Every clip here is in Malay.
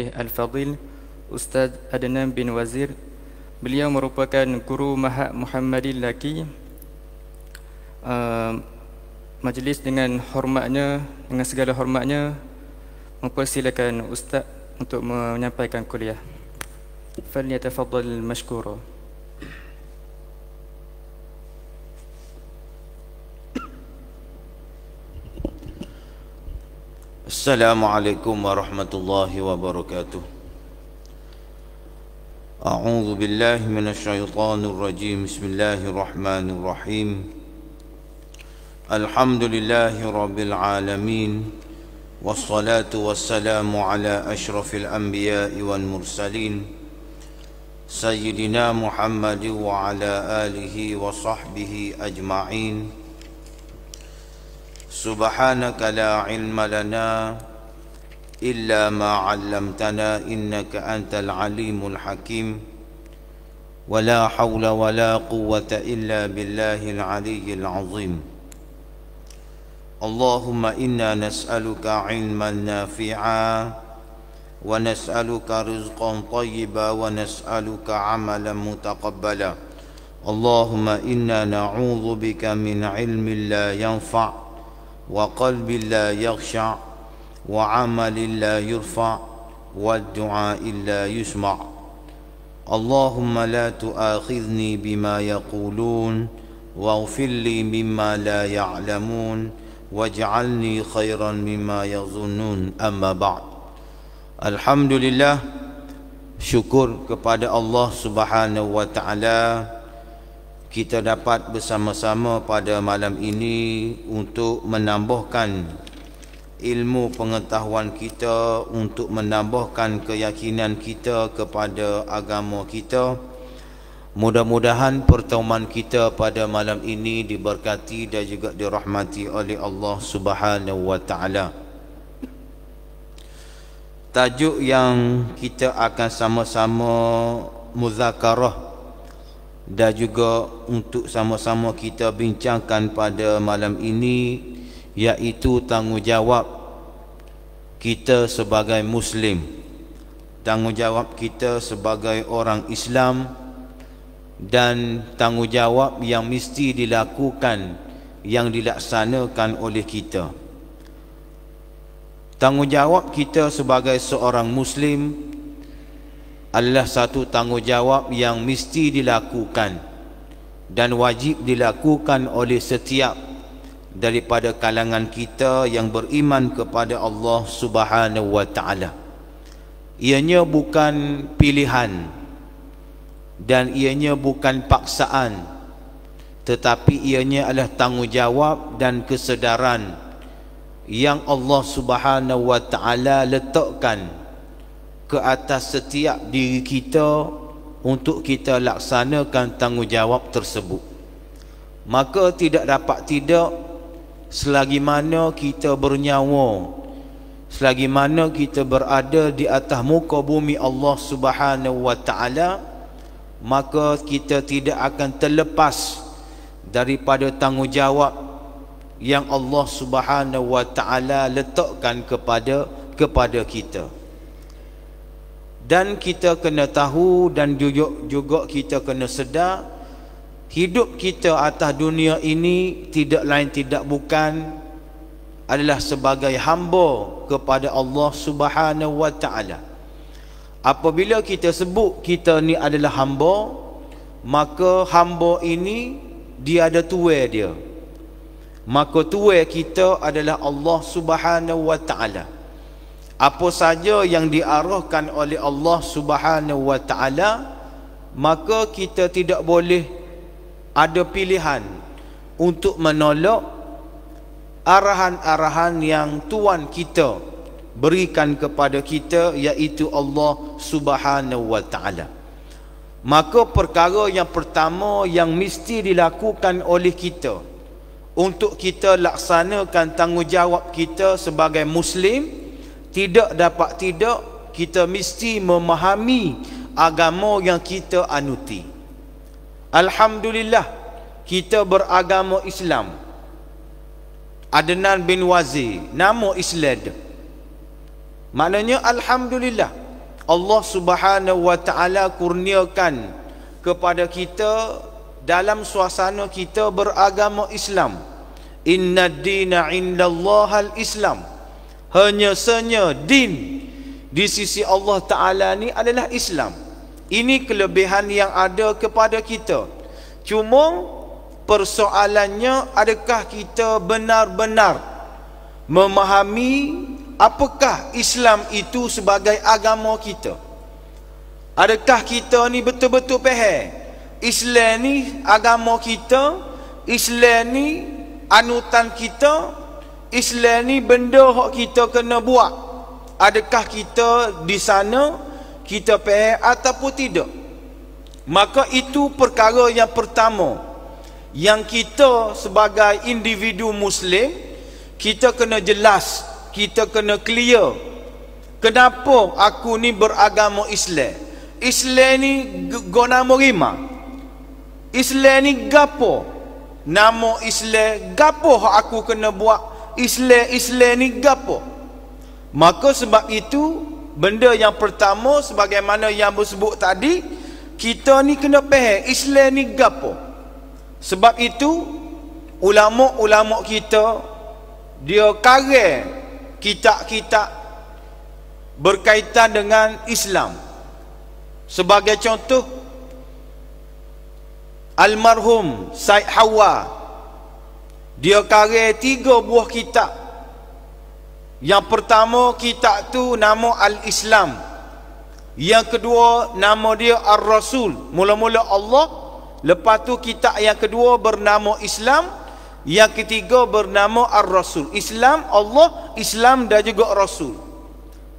Al-Fadil Ustaz Adnan bin Wazir. Beliau merupakan guru Mahat Muhammadin Laki. Majlis dengan hormatnya, dengan segala hormatnya, mempersilakan Ustaz untuk menyampaikan kuliah. Falyatafaddal mashkura. Assalamualaikum warahmatullahi wabarakatuh. A'udzu billahi minasyaitonir rajim. Bismillahirrahmanirrahim. Alhamdulillahi rabbil alamin. Wassalatu wassalamu ala asyrafil anbiya'i wal mursalin Sayyidina Muhammad wa ala alihi wa sahbihi ajma'in. Subhanaka la ilma lana illa ma 'allamtana innaka antal alimul hakim. Wa la hawla wa la quwwata illa billahil aliyyil azim. Allahumma inna nas'aluka ilman nafi'a wa nas'aluka rizqan tayyiba wa nas'aluka 'amalan mutaqabbala. Allahumma inna na'udzu bika min ilmin la yanfa' wa qalbin la yakhsha' wa 'amalin la yurfa' wa du'a'in la yusma'. Allahumma la tu'akhidhni bima yaqulun waghfir li mimma la ya'lamun waj'alni khairan mimma yadhunnun. Amma ba'd. Alhamdulillah, syukur kepada Allah Subhanahu wa ta'ala, kita dapat bersama-sama pada malam ini untuk menambahkan ilmu pengetahuan kita, untuk menambahkan keyakinan kita kepada agama kita. Mudah-mudahan pertemuan kita pada malam ini diberkati dan juga dirahmati oleh Allah Subhanahu wa ta'ala. Tajuk yang kita akan sama-sama muzakarah dan juga untuk sama-sama kita bincangkan pada malam ini, iaitu tanggungjawab kita sebagai Muslim, tanggungjawab kita sebagai orang Islam, dan tanggungjawab yang mesti dilakukan, yang dilaksanakan oleh kita. Tanggungjawab kita sebagai seorang Muslim adalah satu tanggungjawab yang mesti dilakukan dan wajib dilakukan oleh setiap daripada kalangan kita yang beriman kepada Allah Subhanahu wa ta'ala. Ianya bukan pilihan dan ianya bukan paksaan, tetapi ianya adalah tanggungjawab dan kesedaran yang Allah Subhanahu wa ta'ala letakkan ke atas setiap diri kita untuk kita laksanakan tanggungjawab tersebut. Maka tidak dapat tidak, selagi mana kita bernyawa, selagi mana kita berada di atas muka bumi Allah Subhanahu wa ta'ala, maka kita tidak akan terlepas daripada tanggungjawab yang Allah Subhanahu wa ta'ala letakkan kepada kita. Dan kita kena tahu dan juga kita kena sedar, hidup kita atas dunia ini tidak lain tidak bukan adalah sebagai hamba kepada Allah Subhanahu wa ta'ala. Apabila kita sebut kita ni adalah hamba, maka hamba ini dia ada tuai dia. Maka tuai kita adalah Allah Subhanahu wa ta'ala. Apa saja yang diarahkan oleh Allah Subhanahu wa ta'ala, maka kita tidak boleh ada pilihan untuk menolak arahan-arahan yang Tuhan kita berikan kepada kita, iaitu Allah Subhanahu wa ta'ala. Maka perkara yang pertama yang mesti dilakukan oleh kita untuk kita laksanakan tanggungjawab kita sebagai Muslim, tidak dapat tidak, kita mesti memahami agama yang kita anuti. Alhamdulillah, kita beragama Islam. Adnan bin Wazir, nama Islam. Maknanya alhamdulillah, Allah Subhanahu wa taala kurniakan kepada kita dalam suasana kita beragama Islam. Inna dina indallahal Islam. Hanya senya din di sisi Allah Ta'ala ni adalah Islam. Ini kelebihan yang ada kepada kita. Cuma persoalannya, adakah kita benar-benar memahami apakah Islam itu sebagai agama kita? Adakah kita ni betul-betul faham Islam ni agama kita, Islam ni anutan kita, Islam ni benda hak kita kena buat? Adakah kita di sana kita faham ataupun tidak? Maka itu perkara yang pertama yang kita sebagai individu Muslim kita kena jelas, kita kena clear. Kenapa aku ni beragama Islam? Islam ni guna merima. Islam ni gapo? Nama Islam gapo hak aku kena buat? Islam ni gapo? Maka sebab itu benda yang pertama sebagaimana yang bersebut tadi, kita ni kena faham Islam ni gapo. Sebab itu ulama-ulama kita dia karang kitab-kitab berkaitan dengan Islam. Sebagai contoh, almarhum Said Hawa dia karang 3 buah kitab. Yang pertama kitab tu nama Al-Islam. Yang kedua nama dia Ar-Rasul. Mula-mula Allah, lepas tu kitab yang kedua bernama Islam, yang ketiga bernama Ar-Rasul. Islam Allah, Islam dan juga Rasul.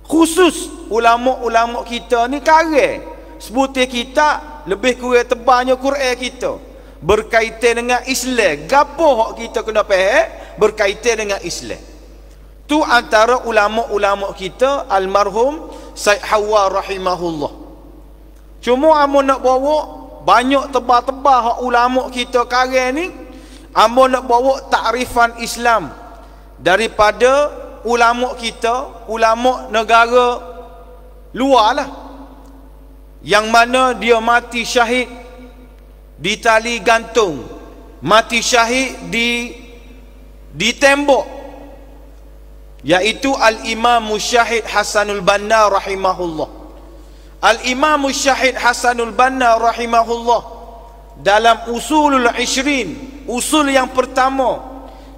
Khusus ulama-ulama kita ni karang sebutir kitab lebih kurang tebalnya Quran kita berkaitan dengan Islam. Gapo hak kita kena faham berkaitan dengan Islam. Tu antara ulama-ulama kita almarhum Said Hawa rahimahullah. Cuma amun nak bawa banyak tebal-tebal hak ulama kita karang ni, amun nak bawa takrifan Islam daripada ulama kita, ulama negara luar lah, yang mana dia mati syahid di tali gantung, mati syahid di tembok, yaitu Al-Imam Syahid Hasanul Banna rahimahullah. Al-Imam Syahid Hasanul Banna rahimahullah dalam usulul 20, usul yang pertama,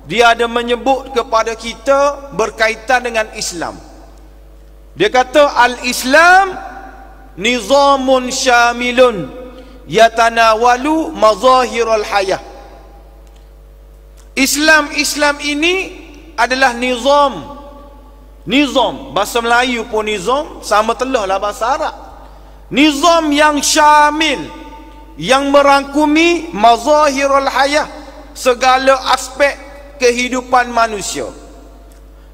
dia ada menyebut kepada kita berkaitan dengan Islam. Dia kata al-Islam nizamun syamilun yatanawalu mazahirul hayah. Islam ini adalah nizam. Bahasa Melayu pun nizam, sama telah lah bahasa Arab. Nizam yang syamil, yang merangkumi mazahirul hayah, segala aspek kehidupan manusia.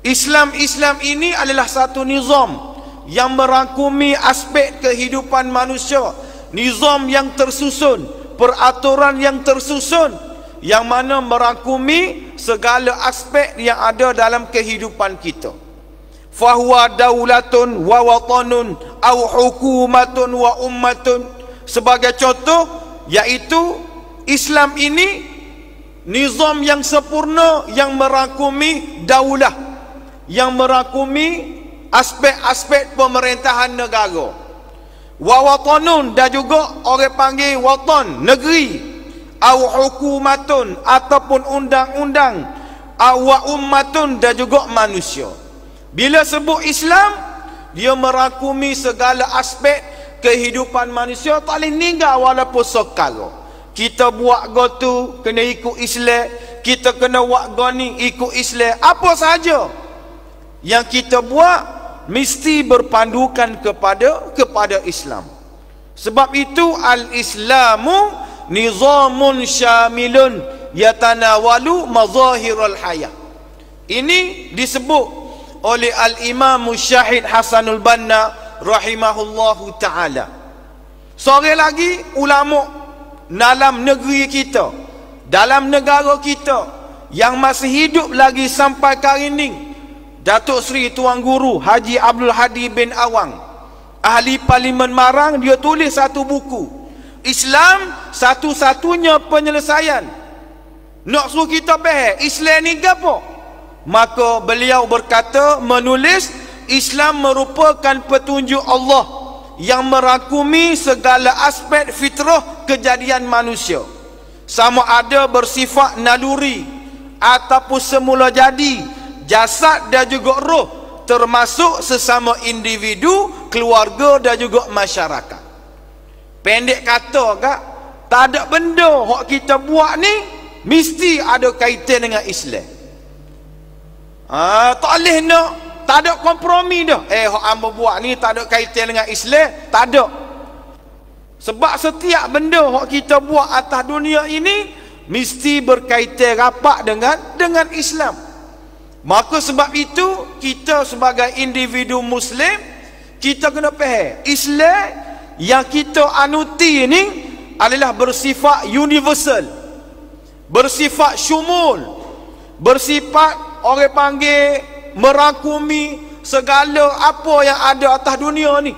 Islam ini adalah satu nizam yang merangkumi aspek kehidupan manusia. Nizam yang tersusun, peraturan yang tersusun, yang mana merangkumi segala aspek yang ada dalam kehidupan kita. Fahuwa daulatun wa watanun au hukumatun wa ummatun. Sebagai contoh, yaitu Islam ini nizam yang sempurna yang merangkumi daulah, yang merangkumi aspek-aspek pemerintahan negara. Wa watanun, dan juga orang panggil watan, negeri. Au hukumatun, ataupun undang-undang. Wa ummatun, dan juga manusia. Bila sebut Islam, dia merangkumi segala aspek kehidupan manusia, tak boleh ninggal walaupun sekali. Kita buat gotu kena ikut Islam, kita kena buat goni ikut Islam. Apa sahaja yang kita buat mesti berpandukan kepada Islam. Sebab itu al-Islamu nizamun syamilun yatanawalu mazahirul hayah. Ini disebut oleh Al-Imam Syahid Hasanul Banna rahimahullahu ta'ala. Seorang lagi ulama dalam negeri kita, dalam negara kita, yang masih hidup lagi sampai hari ini, Datuk Seri Tuan Guru Haji Abdul Hadi bin Awang. ahli parlimen Marang, dia tulis satu buku, Islam satu-satunya penyelesaian. Nak suruh kita faham Islam ni gapo? Maka beliau berkata, menulis, Islam merupakan petunjuk Allah yang merangkumi segala aspek fitrah kejadian manusia, sama ada bersifat naluri ataupun semula jadi, jasad dan juga roh, termasuk sesama individu, keluarga dan juga masyarakat. Pendek kata kak, tak ada benda hak kita buat ni mesti ada kaitan dengan Islam. Tak boleh nak, tak ada kompromi dah. Hak hamba buat ni tak ada kaitan dengan Islam, tak ada. Sebab setiap benda hak kita buat atas dunia ini mesti berkaitan rapat dengan Islam. Maka sebab itu kita sebagai individu Muslim, kita kena faham Islam yang kita anuti ini adalah bersifat universal, bersifat syumul, bersifat orang panggil merangkumi segala apa yang ada atas dunia ni.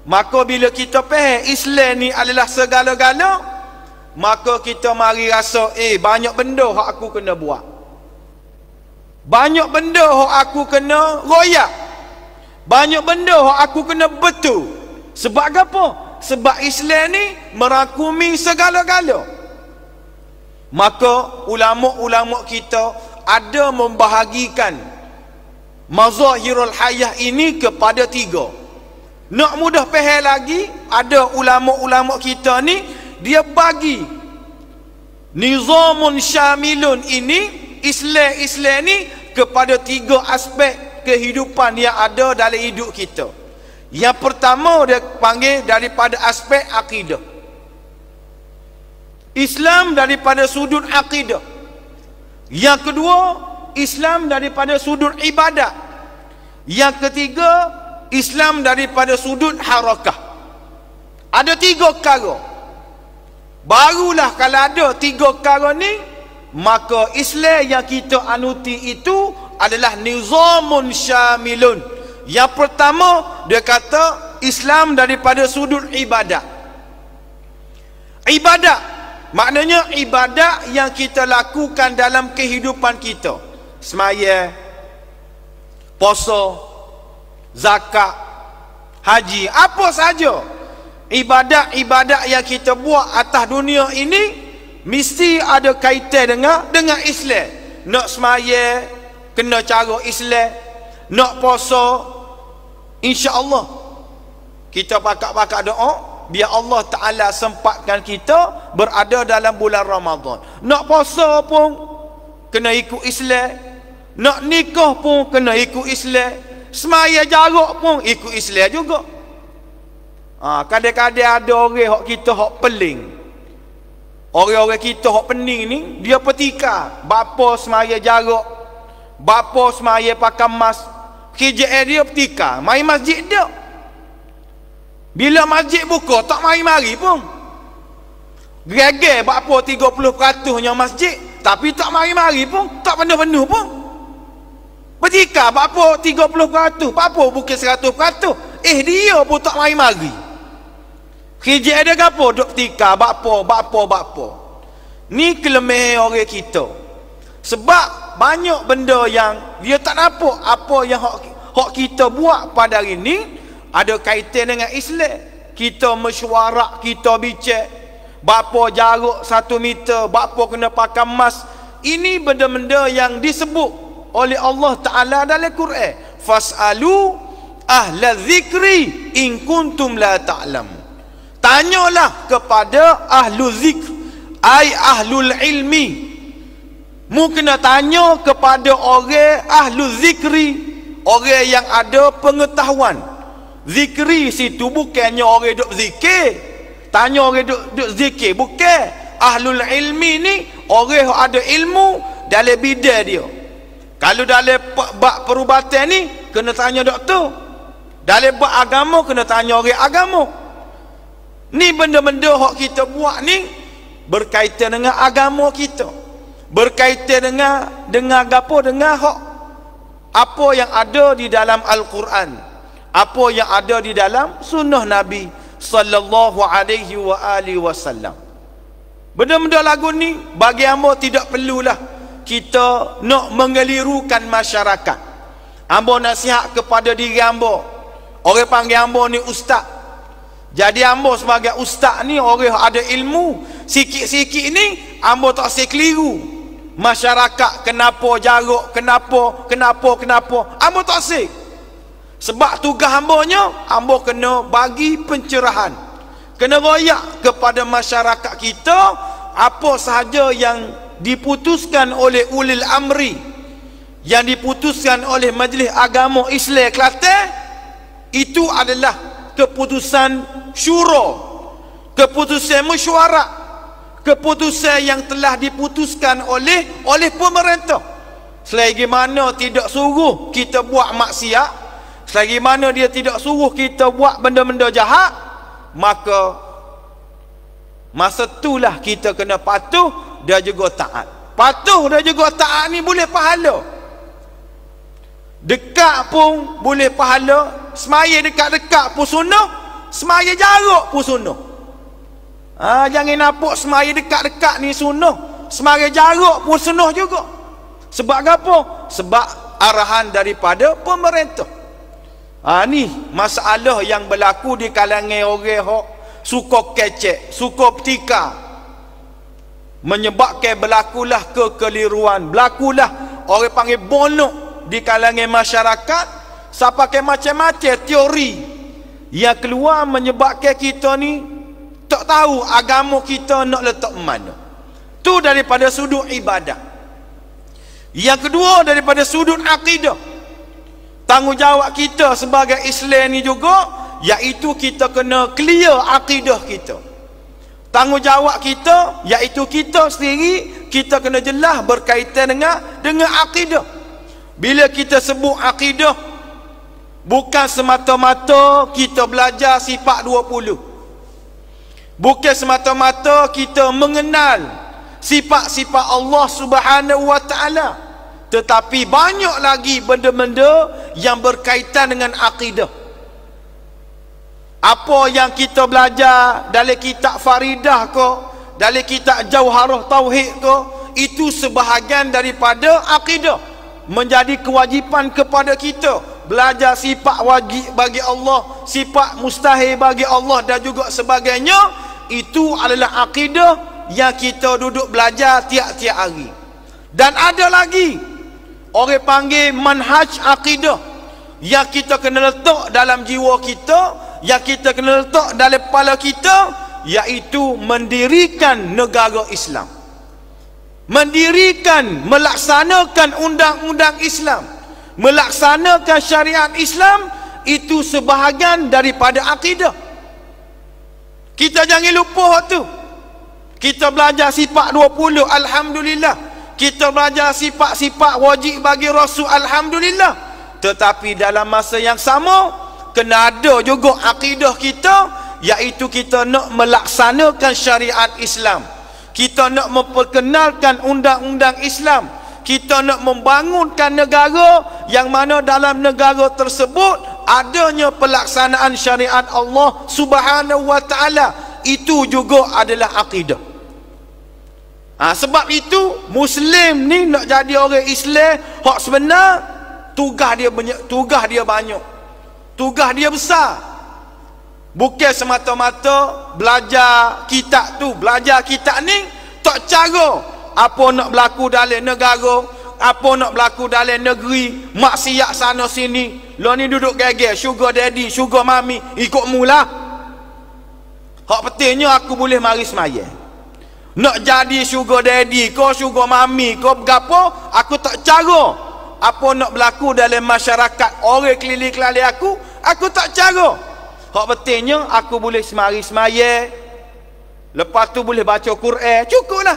Maka bila kita faham Islam ni adalah segala-gala, maka kita mari rasa banyak benda hak aku kena buat, banyak benda hak aku kena royak, banyak benda hak aku kena betul. Sebab apa? Sebab Islam ni merangkumi segala-gala. Maka ulama-ulama kita ada membahagikan mazahirul hayah ini kepada 3. Nak mudah faham lagi, ada ulama-ulama kita ni dia bagi nizamun syamilun ini, Islam ni kepada 3 aspek kehidupan yang ada dalam hidup kita. Yang pertama dia panggil daripada aspek akidah. Islam daripada sudut akidah. Yang kedua, Islam daripada sudut ibadat. Yang ketiga, Islam daripada sudut harakah. Ada 3 perkara. Barulah kalau ada 3 perkara ni, maka Islam yang kita anuti itu adalah nizamun syamilun. Yang pertama dia kata Islam daripada sudut ibadat. Ibadat maknanya ibadat yang kita lakukan dalam kehidupan kita. Semaya, puasa, zakat, haji, apa saja ibadat-ibadat yang kita buat atas dunia ini mesti ada kaitan dengan Islam. Nak semaya kena cara Islam, nak puasa insya-Allah kita pakak-pakak doa biar Allah Ta'ala sempatkan kita berada dalam bulan Ramadan. Nak puasa pun kena ikut Islam, nak nikah pun kena ikut Islam, semaya jarak pun ikut Islam juga. Kadang-kadang ada orang hak kita hak peling, orang-orang kita hak pening ni, dia petika bapa semaya jarak, bapa semaya pakai mas, kerja dia petika mai masjid dia. Bila masjid buka tak mari-mari pun. Geger bapa 30% nya masjid, tapi tak mari-mari pun, tak penuh-penuh pun. Petika bapa 30%, bapa bukan 100%. Dia pun tak mari-mari. Kerja dia gapo duk petika bapa. Ni kelemahan orang kita. Sebab banyak benda yang dia tak nampak apa yang hak kita buat pada hari ni ada kaitan dengan Islam. Kita mesyuarat, kita bincang bapa jarak 1 meter, bapa kena pakai mask. Ini benda-benda yang disebut oleh Allah Ta'ala dalam Quran. Fas'alu ahla zikri in kuntum la ta'lam. Tanyalah kepada ahlu zikr, ai ahlul ilmi. Mu kena tanya kepada orang ahlu zikri, orang yang ada pengetahuan. Zikri situ bukannya orang duk zikir, tanya orang duk zikir, bukan. Ahlul ilmi ni orang yang ada ilmu dalam bidang dia. Kalau dalam bab perubatan ni kena tanya doktor, dalam bab agama kena tanya orang agama. Ni benda-benda hak kita buat ni berkaitan dengan agama kita, berkaitan dengan apa, dengan hak apa yang ada di dalam Al-Quran, apa yang ada di dalam sunnah Nabi sallallahu alaihi wa alihi wasallam. Benda-benda lagu ni bagi hamba tidak perlulah kita nak mengelirukan masyarakat. Hamba nasihat kepada diri hamba. Orang panggil hamba ni ustaz. Jadi hamba sebagai ustaz ni orang ada ilmu. Sikit-sikit ni hamba tak say keliru. Masyarakat kenapa jarak, kenapa hamba tak say. Sebab tugas hambanya, hamba kena bagi pencerahan, kena royak kepada masyarakat kita apa sahaja yang diputuskan oleh ulil amri, yang diputuskan oleh Majlis Agama Islam Kelantan. Itu adalah keputusan syura, keputusan mesyuarat, keputusan yang telah diputuskan oleh pemerintah. Selagi mana tidak suruh kita buat maksiat, selagi mana dia tidak suruh kita buat benda-benda jahat, maka masa itulah kita kena patuh dan juga taat. Patuh dan juga taat ni boleh pahala. Dekat pun boleh pahala. Semaya dekat-dekat pun sunnah, semaya jarak pun sunnah. Jangan nampak semaya dekat-dekat ni sunnah, semaya jarak pun sunnah juga. Sebab apa? Sebab arahan daripada pemerintah. Ni masalah yang berlaku di kalangan orang hok suka kecek, suka petika, menyebabkan berlakulah kekeliruan, berlakulah orang panggil bonok di kalangan masyarakat. Sampai macam-macam teori yang keluar menyebabkan kita ni tak tahu agama kita nak letak mana. Tu daripada sudut ibadah. Yang kedua daripada sudut akidah. Tanggungjawab kita sebagai Islam ni juga, iaitu kita kena clear akidah kita. Tanggungjawab kita, iaitu kita sendiri, kita kena jelas berkaitan dengan akidah. Bila kita sebut akidah, bukan semata-mata kita belajar sifat 20. Bukan semata-mata kita mengenal sifat-sifat Allah Subhanahu wa ta'ala. Tetapi banyak lagi benda-benda yang berkaitan dengan akidah. Apa yang kita belajar dalam kitab Faridah ke, dalam kitab Jauharah Tauhid ke, itu sebahagian daripada akidah. Menjadi kewajipan kepada kita belajar sifat wajib bagi Allah, sifat mustahil bagi Allah dan juga sebagainya. Itu adalah akidah yang kita duduk belajar tiap-tiap hari. Dan ada lagi orang panggil manhaj akidah yang kita kena letak dalam jiwa kita, yang kita kena letak dalam kepala kita, iaitu mendirikan negara Islam, mendirikan, melaksanakan undang-undang Islam, melaksanakan syariat Islam. Itu sebahagian daripada akidah. Kita jangan lupa tu. Kita belajar sifat 20, alhamdulillah. Kita belajar sifat-sifat wajib bagi Rasul, alhamdulillah. Tetapi dalam masa yang sama, kena ada juga akidah kita, iaitu kita nak melaksanakan syariat Islam, kita nak memperkenalkan undang-undang Islam, kita nak membangunkan negara yang mana dalam negara tersebut adanya pelaksanaan syariat Allah Subhanahu wa ta'ala. Itu juga adalah akidah. Sebab itu Muslim ni nak jadi orang Islam hak sebenar, tugas dia banyak, tugas dia besar. Bukan semata-mata belajar kitab tu, belajar kitab ni tak cara apa nak berlaku dalam negara, apa nak berlaku dalam negeri, maksiat sana sini. Lo ni duduk geger, sugar daddy, sugar mami, ikut mula. Hak pentingnya aku boleh mari semaya. Nak jadi sugar daddy kau, sugar mami kau, bergapo, aku tak cara apa nak berlaku dalam masyarakat orang keliling-keliling aku tak cara. Hak pentingnya aku boleh semari semaya, lepas tu boleh baca Quran, cukuplah.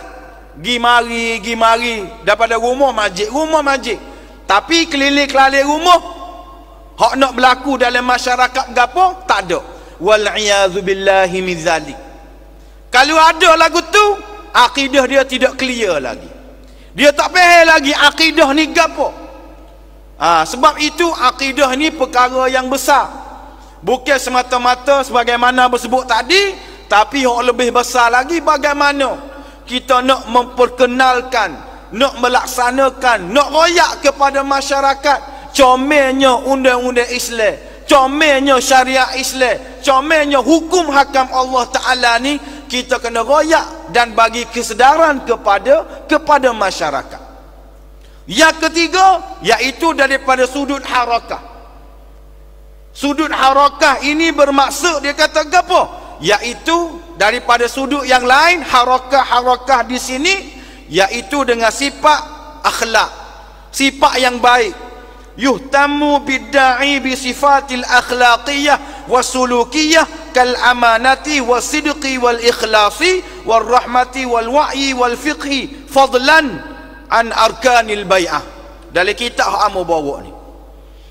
Gi mari daripada rumah masjid. Tapi keliling-keliling rumah, hak nak berlaku dalam masyarakat gapo tak ada. Wal iyazu billahi min zalik. Kalau ada lagu tu, akidah dia tidak clear lagi. Dia tak faham lagi akidah ni gapo. Sebab itu akidah ni perkara yang besar. Bukan semata-mata sebagaimana bersebut tadi, tapi yang lebih besar lagi bagaimana kita nak memperkenalkan, nak melaksanakan, nak royak kepada masyarakat comelnya undang-undang Islam, comelnya syariat Islam, comelnya hukum hakam Allah Ta'ala ni. Kita kena royak dan bagi kesedaran kepada masyarakat. Yang ketiga, iaitu daripada sudut harakah. Sudut harakah ini bermaksud dia kata apa? Iaitu daripada sudut yang lain, harakah di sini iaitu dengan sifat akhlak, sifat yang baik. Yuhtamu bidda'i bi sifatil akhlaqiyah wasulukiyah kal amanati wasidqi wal ikhlasi wal rahmati wal wa'yi wal fiqhi fadlan an arkanil bai'ah. Dalam kitab Amu bawa ni,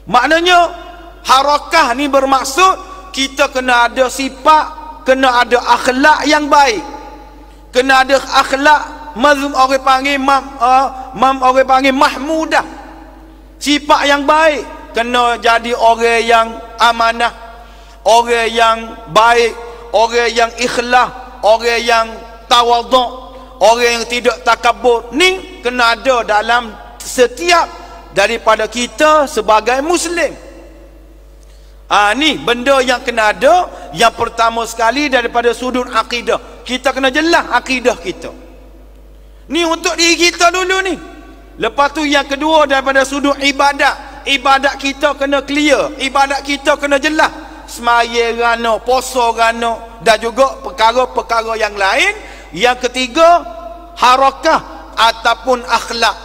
maknanya harakah ni bermaksud kita kena ada sifat, kena ada akhlak yang baik, kena ada akhlak orang panggil mahmudah, sifat yang baik. Kena jadi orang yang amanah, orang yang baik, orang yang ikhlas, orang yang tawaduk, orang yang tidak takabur. Ni kena ada dalam setiap daripada kita sebagai Muslim. Ni benda yang kena ada. Yang pertama sekali daripada sudut akidah, kita kena jelas akidah kita ni untuk diri kita dulu ni. Lepas tu yang kedua daripada sudut ibadat, ibadat kita kena clear, ibadat kita kena jelas, semaya rana, puasa rana, dan juga perkara-perkara yang lain. Yang ketiga, harakah ataupun akhlak,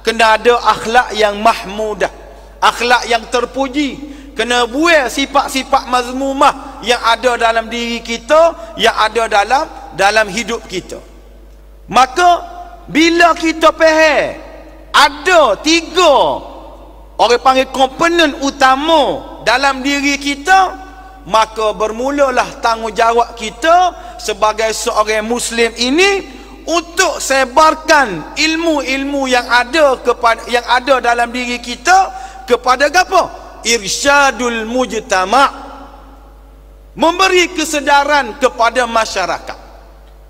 kena ada akhlak yang mahmudah, akhlak yang terpuji. Kena buang sifat-sifat mazmumah yang ada dalam diri kita, yang ada dalam hidup kita. Maka bila kita faham ada 3 orang panggil komponen utama dalam diri kita, maka bermulalah tanggungjawab kita sebagai seorang Muslim ini untuk sebarkan ilmu-ilmu yang ada dalam diri kita kepada apa? Irsyadul mujtama', memberi kesedaran kepada masyarakat.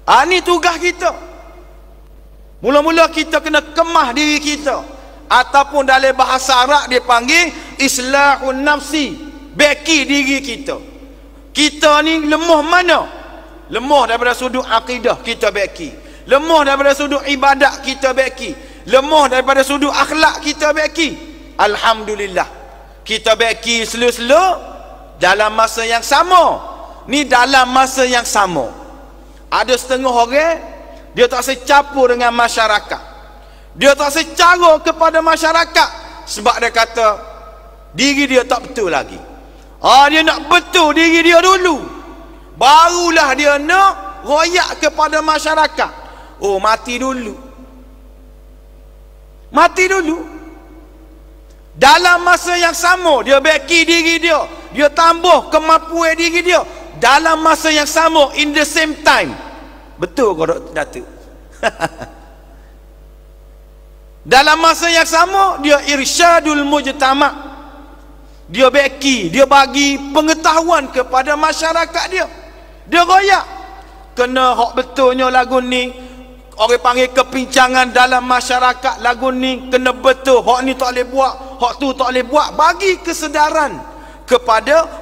Ini tugas kita. Mula-mula kita kena kemah diri kita, ataupun dalam bahasa Arab dia panggil islahun nafsi, beki diri kita. Kita ni lemah mana? Lemah daripada sudut akidah, kita beki. Lemah daripada sudut ibadat, kita beki. Lemah daripada sudut akhlak, kita beki. Alhamdulillah, kita beki selo-selo dalam masa yang sama. Ni dalam masa yang sama. Ada setengah orang dia tak secampur dengan masyarakat, dia tak secara kepada masyarakat, sebab dia kata diri dia tak betul lagi. Dia nak betul diri dia dulu, barulah dia nak royak kepada masyarakat. Mati dulu. Dalam masa yang sama dia beki diri dia, dia tambah kemampuan diri dia. Dalam masa yang sama, in the same time. Betul kau Datuk? Dalam masa yang sama dia irsyadul mujtama', dia beki, dia bagi pengetahuan kepada masyarakat dia. Dia royak kena hak betulnya lagu ni. Orang panggil kepincangan dalam masyarakat, lagu ni kena betul, hak ni tak boleh buat, hak tu tak boleh buat. Bagi kesedaran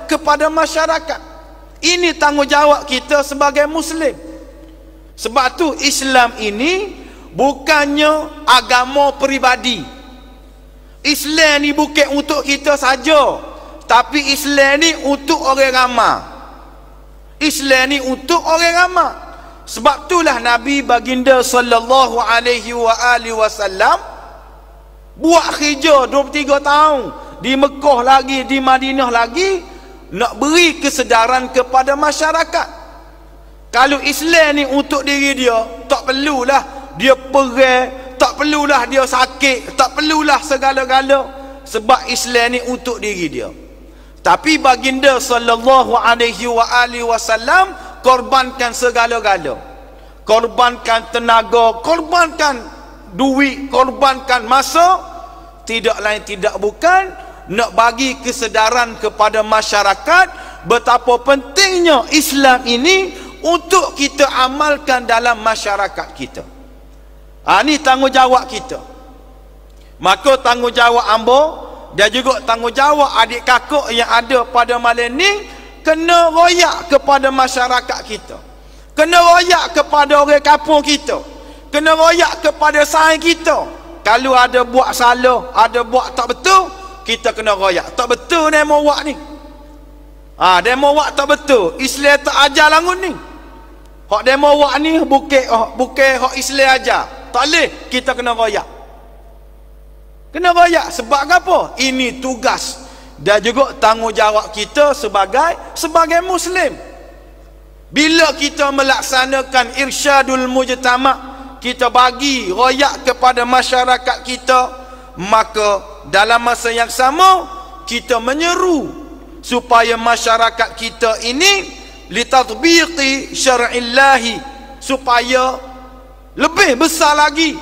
kepada masyarakat. Ini tanggungjawab kita sebagai Muslim. Sebab tu Islam ini bukannya agama peribadi. Islam ni bukan untuk kita saja, tapi Islam ni untuk orang ramai. Islam ni untuk orang ramai. Sebab itulah Nabi baginda sallallahu alaihi wasallam buat kerja 23 tahun di Mekah lagi, di Madinah lagi, nak beri kesedaran kepada masyarakat. Kalau Islam ni untuk diri dia, tak perlulah dia perang, tak perlulah dia sakit, tak perlulah segala-gala, sebab Islam ni untuk diri dia. Tapi baginda sallallahu alaihi wasallam korbankan segala-gala, korbankan tenaga, korbankan duit, korbankan masa, tidak lain tidak bukan nak bagi kesedaran kepada masyarakat betapa pentingnya Islam ini untuk kita amalkan dalam masyarakat kita. Ini tanggungjawab kita. Maka tanggungjawab ambo dan juga tanggungjawab adik kakak yang ada pada malam ni kena royak kepada masyarakat kita. Kena royak kepada orang kampung kita. Kena royak kepada saing kita. Kalau ada buat salah, ada buat tak betul, kita kena royak. Tak betul demo buat ni. Demo buat tak betul. Islam tak ajar langun ni. Hak demo buat ni bukan hak Islam ajar. Tak boleh, kita kena royak. Kena royak sebab apa? Ini tugas dan juga tanggungjawab kita sebagai Muslim. Bila kita melaksanakan irsyadul mujtama', kita bagi royak kepada masyarakat kita, maka dalam masa yang sama kita menyeru supaya masyarakat kita ini litatbiqi syar'illahi, supaya lebih besar lagi,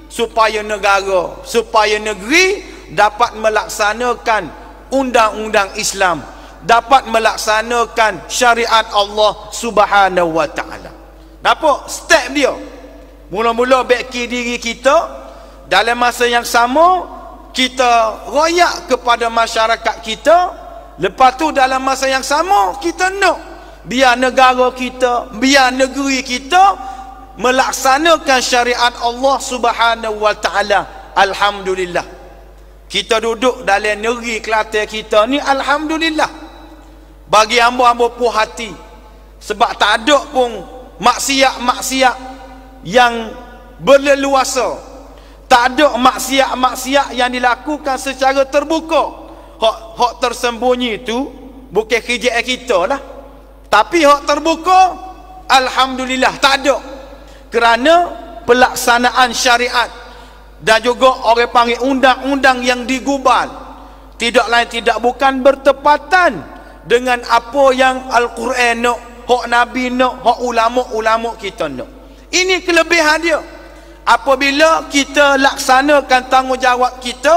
supaya negeri dapat melaksanakan undang-undang Islam, dapat melaksanakan syariat Allah Subhanahu wa taala. Nampak step dia? Mula-mula beki diri kita, dalam masa yang sama kita royak kepada masyarakat kita, lepas tu dalam masa yang sama kita nak biar negara kita, biar negeri kita melaksanakan syariat Allah Subhanahu wa taala. Alhamdulillah, kita duduk dalam negeri Kelantan kita ni, alhamdulillah, bagi hamba-hamba puas hati, sebab tak ada pun maksiat-maksiat yang berleluasa, tak ada maksiat-maksiat yang dilakukan secara terbuka. Hak tersembunyi itu bukan kerja kita lah, tapi hak terbuka alhamdulillah tak ada, kerana pelaksanaan syariat dan juga orang panggil undang-undang yang digubal tidak lain tidak bukan bertepatan dengan apa yang Al-Quran nak, hak Nabi nak, hak ulama-ulama kita nak. Ini kelebihan dia. Apabila kita laksanakan tanggungjawab kita,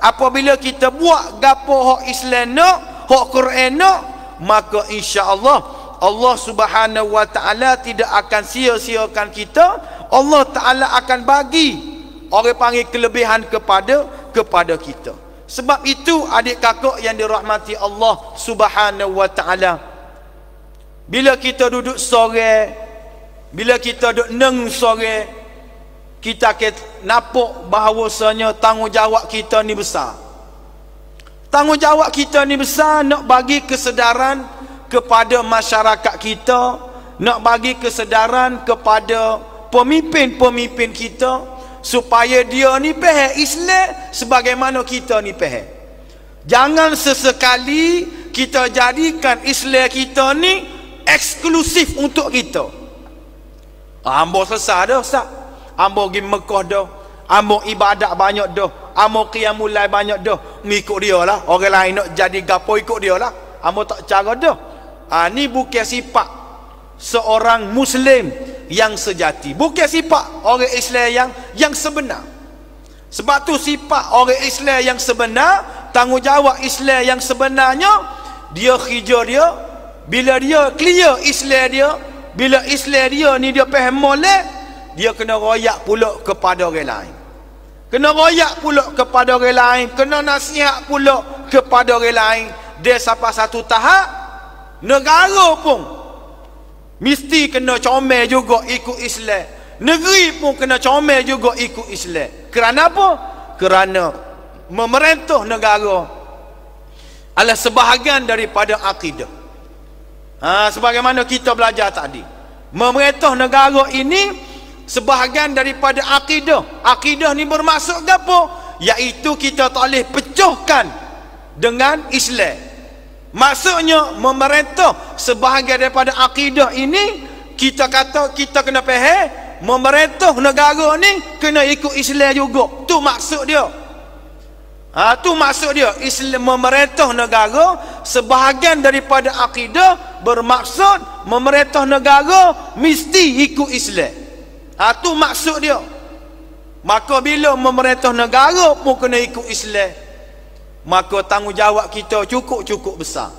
apabila kita buat gapo hak Islam nak, hak Quran nak, maka insya-Allah Allah Subhanahu wa taala tidak akan sia-siakan kita. Allah taala akan bagi orang panggil kelebihan kepada kita. Sebab itu adik kakak yang dirahmati Allah Subhanahu wa taala, bila kita duduk sore, bila kita duduk neng sore, kita akan nampak bahawasanya tanggungjawab kita ni besar. Tanggungjawab kita ni besar, nak bagi kesedaran kepada masyarakat kita, nak bagi kesedaran kepada pemimpin-pemimpin kita, supaya dia ni faham Islam sebagaimana kita ni faham. Jangan sesekali kita jadikan Islam kita ni eksklusif untuk kita. Ambo selesai dah Ustaz, ambo pergi Mekah dah, ambo ibadat banyak dah, ambo qiyamul lail banyak dah, ngikut dia lah. Orang lain nak jadi gapo ikut dia lah, ambo tak cara dah. Ni bukan sifat seorang Muslim yang sejati, bukan sifat orang Islam yang sebenar. Sebab tu sifat orang Islam yang sebenar, tanggungjawab Islam yang sebenarnya, dia kerja dia, bila dia clear Islam dia, bila Islam dia ni dia faham molek, dia kena royak pula kepada orang lain. Kena royak pula kepada orang lain, kena nasihat pula kepada orang lain. Dia sampai satu tahap, negara pun mesti kena comel juga ikut Islam. Negeri pun kena comel juga ikut Islam. Kerana apa? Kerana memerintah negara adalah sebahagian daripada akidah. Sebagaimana kita belajar tadi, memerintah negara ini sebahagian daripada akidah. Akidah ni bermaksud apa? Iaitu kita tak boleh pecahkan dengan Islam. Maksudnya memerintah sebahagian daripada akidah ini, kita kata kita kena faham memerintah negara ni kena ikut Islam juga. Tu maksud dia. Tu maksud dia. Islam memerintah negara sebahagian daripada akidah bermaksud memerintah negara mesti ikut Islam. Tu maksud dia. Maka bila memerintah negara pun kena ikut Islam, maka tanggungjawab kita cukup besar.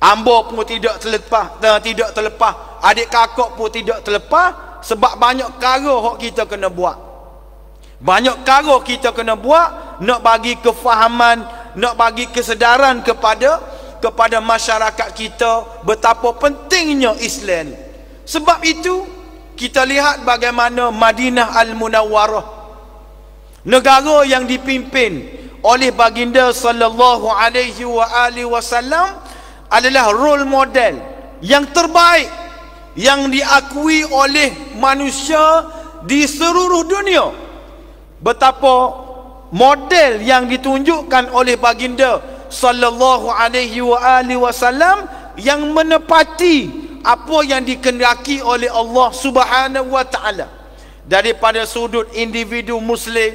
Ambo pun tidak terlepas, adik kakak pun tidak terlepas, sebab banyak perkara hok kita kena buat. Banyak perkara kita kena buat nak bagi kefahaman, nak bagi kesedaran kepada masyarakat kita betapa pentingnya Islam. Sebab itu kita lihat bagaimana Madinah Al-Munawwarah, negara yang dipimpin oleh baginda sallallahu alaihi wasallam, adalah role model yang terbaik yang diakui oleh manusia di seluruh dunia. Betapa model yang ditunjukkan oleh baginda sallallahu alaihi wasallam yang menepati apa yang dikehendaki oleh Allah Subhanahu wa taala, daripada sudut individu muslim,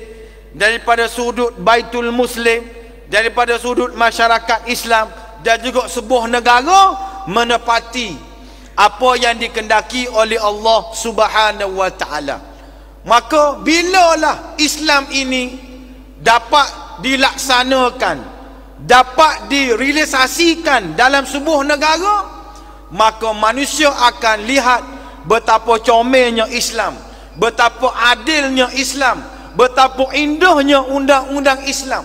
daripada sudut baitul muslim, daripada sudut masyarakat Islam, dan juga sebuah negara menepati apa yang dikehendaki oleh Allah Subhanahu wa taala. Maka bilalah Islam ini dapat dilaksanakan, dapat direalisasikan dalam sebuah negara, maka manusia akan lihat betapa comelnya Islam, betapa adilnya Islam, betapa indahnya undang-undang Islam.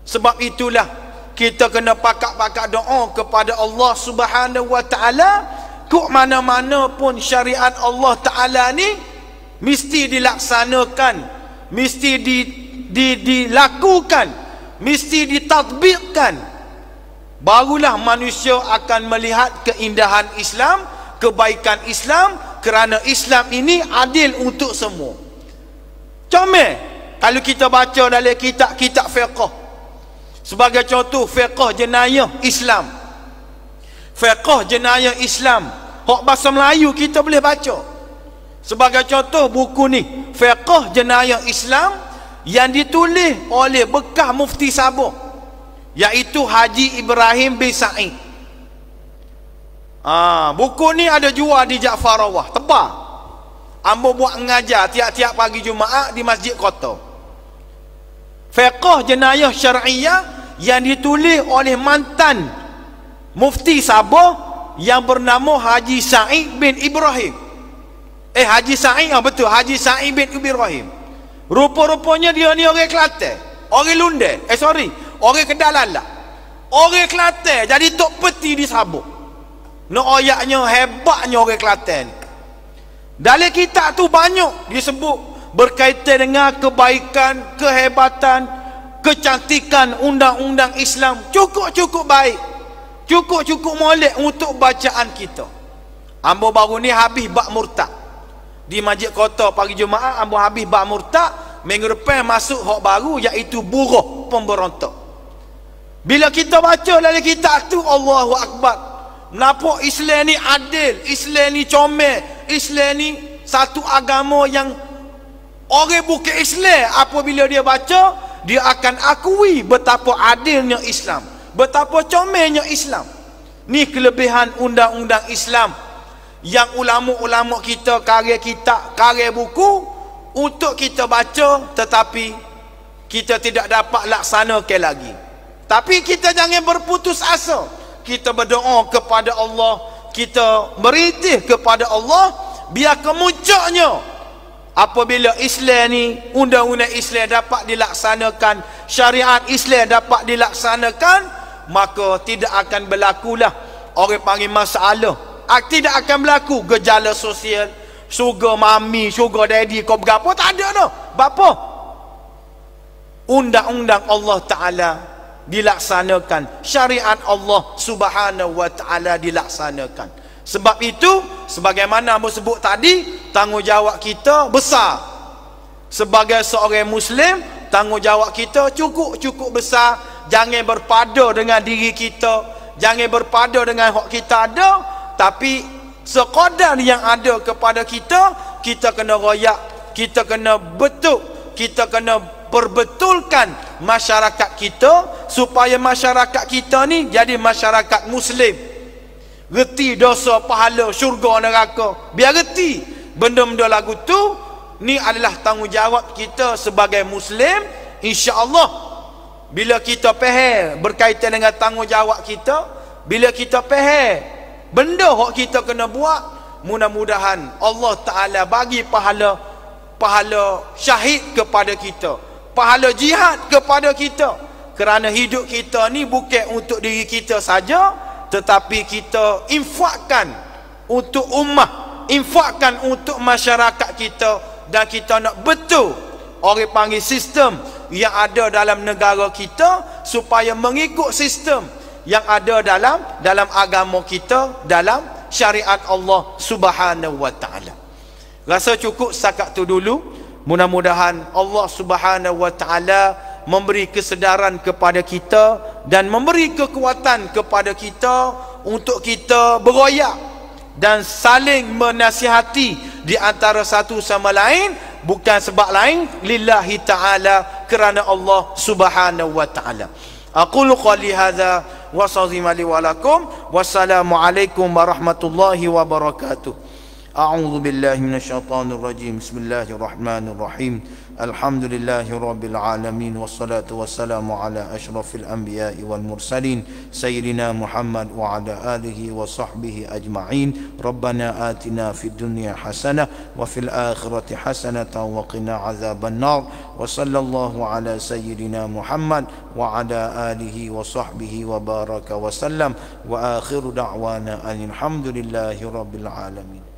Sebab itulah kita kena pakak-pakak doa kepada Allah Subhanahu wa taala, kok mana-mana pun syariat Allah taala ni mesti dilaksanakan, mesti dilakukan, mesti ditatbikkan. Barulah manusia akan melihat keindahan Islam, kebaikan Islam, kerana Islam ini adil untuk semua. Comel kalau kita baca dalam kitab-kitab fiqh. Sebagai contoh, fiqh jenayah Islam, fiqh jenayah Islam hak bahasa Melayu kita boleh baca. Sebagai contoh buku ni, fiqh jenayah Islam, yang ditulis oleh bekas mufti Sabah, iaitu Haji Ibrahim bin Sa'id. Buku ni ada jual di Ja'farawah, tebal. Ambo buat mengajar tiap-tiap pagi Jumaat di Masjid Kota. Fiqh jenayah syar'iyah yang ditulis oleh mantan mufti Sabah yang bernama Haji Sa'id bin Ibrahim. Haji Sa'id, betul, Haji Sa'id bin Ibrahim. Rupa-rupanya dia ni orang Kelantan, orang Lunde, orang Kedalala, orang Kelantan, jadi tok peti di Sabah. Nak ayatnya hebatnya orang Kelantan. Dalam kitab tu banyak disebut berkaitan dengan kebaikan, kehebatan, kecantikan undang-undang Islam. Cukup-cukup baik, cukup-cukup molek untuk bacaan kita. Ambo baru ni habis bab murtad di Masjid Kota pagi Jumaat. Ambo habis bab murtad, minggu depan masuk hak baru, iaitu buruh pemberontak. Bila kita baca dalam kitab tu, Allahu Akbar, nampak Islam ni adil, Islam ni comel, Islam ni satu agama yang orang bukan Islam apabila dia baca, dia akan akui betapa adilnya Islam, betapa comelnya Islam. Ni kelebihan undang-undang Islam yang ulama-ulama kita karya kitab, karya buku untuk kita baca, tetapi kita tidak dapat laksanakan lagi. Tapi kita jangan berputus asa. Kita berdoa kepada Allah, kita berintih kepada Allah, biar kemuncaknya apabila Islam ni, undang-undang Islam dapat dilaksanakan, syariat Islam dapat dilaksanakan, maka tidak akan berlakulah orang panggil masalah, tidak akan berlaku gejala sosial, sugar mami, sugar daddy, kau berapa, tak ada dah. Bapa? Undang-undang Allah Ta'ala dilaksanakan, syariat Allah Subhanahu wa Ta'ala dilaksanakan. Sebab itu, sebagaimana aku sebut tadi, tanggungjawab kita besar. Sebagai seorang Muslim, tanggungjawab kita cukup besar. Jangan berpada dengan diri kita, jangan berpada dengan hak kita ada, tapi sekadar yang ada kepada kita, kita kena royak, kita kena betul, kita kena perbetulkan masyarakat kita, supaya masyarakat kita ni jadi masyarakat Muslim, reti dosa, pahala, syurga, neraka. Biar reti benda-benda lagu tu. Ni adalah tanggungjawab kita sebagai Muslim. InsyaAllah bila kita faham berkaitan dengan tanggungjawab kita, bila kita faham benda hak kita kena buat, mudah-mudahan Allah Ta'ala bagi pahala syahid kepada kita, pahala jihad kepada kita. Kerana hidup kita ni bukan untuk diri kita saja, tetapi kita infakkan untuk ummah, infakkan untuk masyarakat kita. Dan kita nak betul orang panggil sistem yang ada dalam negara kita, supaya mengikut sistem yang ada dalam agama kita, dalam syariat Allah Subhanahu wa taala. Rasa cukup setakat tu dulu. Mudah-mudahan Allah Subhanahu wa taala memberi kesedaran kepada kita dan memberi kekuatan kepada kita untuk kita beroyak dan saling menasihati di antara satu sama lain, bukan sebab lain, lillahi ta'ala, kerana Allah Subhanahu wa ta'ala. Aqulu qali hadza wa sazimali wa lakum. Wassalamu alaikum warahmatullahi wabarakatuh. A'udzu billahi minasyaitonir rajim. Bismillahirrahmanirrahim. Alhamdulillahi rabbil alamin, wassalatu wassalamu ala asyrafil anbiya'i wal mursalin sayyidina Muhammad wa ala alihi wa sahbihi ajma'in. Rabbana atina fid dunya hasanah wa fil akhirati hasanatan wa qina adzaban nar. Wa sallallahu ala sayyidina Muhammad wa ala alihi wa sahbihi wa baraka wa sallam. Wa akhiru da'wana alhamdulillahi rabbil alamin.